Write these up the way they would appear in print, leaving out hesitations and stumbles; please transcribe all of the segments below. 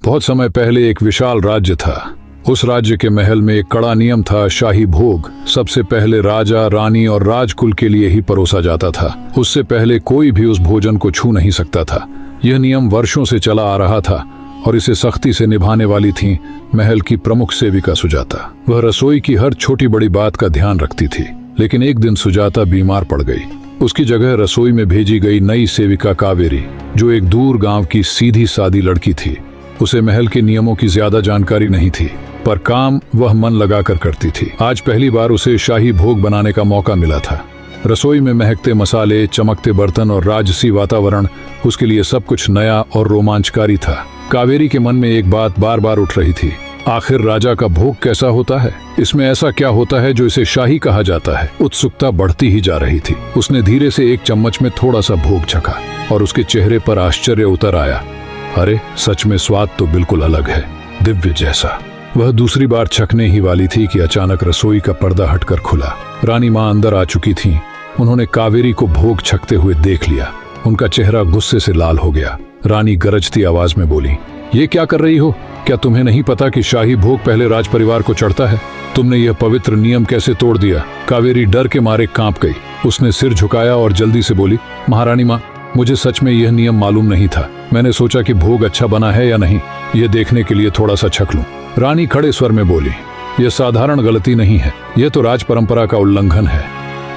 बहुत समय पहले एक विशाल राज्य था। उस राज्य के महल में एक कड़ा नियम था। शाही भोग सबसे पहले राजा, रानी और राजकुल के लिए ही परोसा जाता था। उससे पहले कोई भी उस भोजन को छू नहीं सकता था। यह नियम वर्षों से चला आ रहा था और इसे सख्ती से निभाने वाली थी महल की प्रमुख सेविका सुजाता। वह रसोई की हर छोटी बड़ी बात का ध्यान रखती थी। लेकिन एक दिन सुजाता बीमार पड़ गई। उसकी जगह रसोई में भेजी गई नई सेविका कावेरी, जो एक दूर गांव की सीधी सादी लड़की थी। उसे महल के नियमों की ज्यादा जानकारी नहीं थी, पर काम वह मन लगाकर करती थी। आज पहली बार उसे शाही भोग बनाने का मौका मिला था। रसोई में महकते मसाले, चमकते बर्तन और राजसी वातावरण, उसके लिए सब कुछ नया और रोमांचकारी था। कावेरी के मन में एक बात बार बार उठ रही थी, आखिर राजा का भोग कैसा होता है? इसमें ऐसा क्या होता है जो इसे शाही कहा जाता है? उत्सुकता बढ़ती ही जा रही थी। उसने धीरे से एक चम्मच में थोड़ा सा भोग चखा और उसके चेहरे पर आश्चर्य उतर आया। अरे, सच में स्वाद तो बिल्कुल अलग है, दिव्य जैसा। वह दूसरी बार छकने ही वाली थी कि अचानक रसोई का पर्दा हटकर खुला। रानी माँ अंदर आ चुकी थीं। उन्होंने कावेरी को भोग छकते हुए देख लिया। उनका चेहरा गुस्से से लाल हो गया। रानी गरजती आवाज में बोली, ये क्या कर रही हो? क्या तुम्हें नहीं पता कि शाही भोग पहले राज परिवार को चढ़ता है? तुमने यह पवित्र नियम कैसे तोड़ दिया? कावेरी डर के मारे कांप गई। उसने सिर झुकाया और जल्दी से बोली, महारानी माँ, मुझे सच में यह नियम मालूम नहीं था। मैंने सोचा कि भोग अच्छा बना है या नहीं, यह देखने के लिए थोड़ा सा छक लूं। रानी खड़े स्वर में बोली, यह साधारण गलती नहीं है, यह तो राज परंपरा का उल्लंघन है।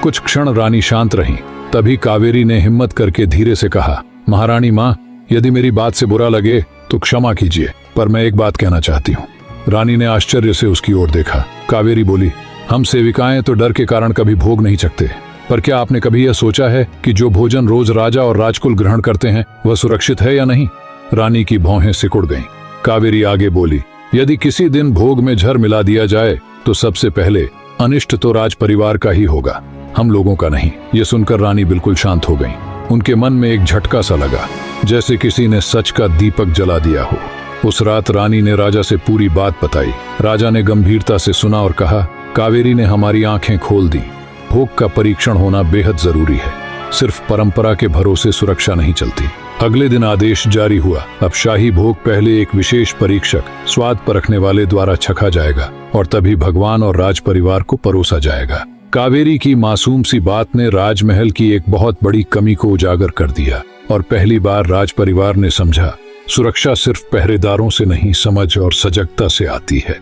कुछ क्षण रानी शांत रहीं। तभी कावेरी ने हिम्मत करके धीरे से कहा, महारानी माँ, यदि मेरी बात से बुरा लगे तो क्षमा कीजिए, पर मैं एक बात कहना चाहती हूँ। रानी ने आश्चर्य से उसकी ओर देखा। कावेरी बोली, हम सेविकाएं तो डर के कारण कभी भोग नहीं छकते, पर क्या आपने कभी यह सोचा है कि जो भोजन रोज राजा और राजकुल ग्रहण करते हैं वह सुरक्षित है या नहीं? रानी की भौहें सिकुड़ गईं। कावेरी आगे बोली, यदि किसी दिन भोग में जहर मिला दिया जाए तो सबसे पहले अनिष्ट तो राज परिवार का ही होगा, हम लोगों का नहीं। यह सुनकर रानी बिल्कुल शांत हो गईं। उनके मन में एक झटका सा लगा, जैसे किसी ने सच का दीपक जला दिया हो। उस रात रानी ने राजा से पूरी बात बताई। राजा ने गंभीरता से सुना और कहा, कावेरी ने हमारी आंखें खोल दी। भोग का परीक्षण होना बेहद जरूरी है। सिर्फ परंपरा के भरोसे सुरक्षा नहीं चलती। अगले दिन आदेश जारी हुआ, अब शाही भोग पहले एक विशेष परीक्षक, स्वाद परखने वाले द्वारा छका जाएगा और तभी भगवान और राज परिवार को परोसा जाएगा। कावेरी की मासूम सी बात ने राजमहल की एक बहुत बड़ी कमी को उजागर कर दिया और पहली बार राज परिवार ने समझा, सुरक्षा सिर्फ पहरेदारों से नहीं, समझ और सजगता से आती है।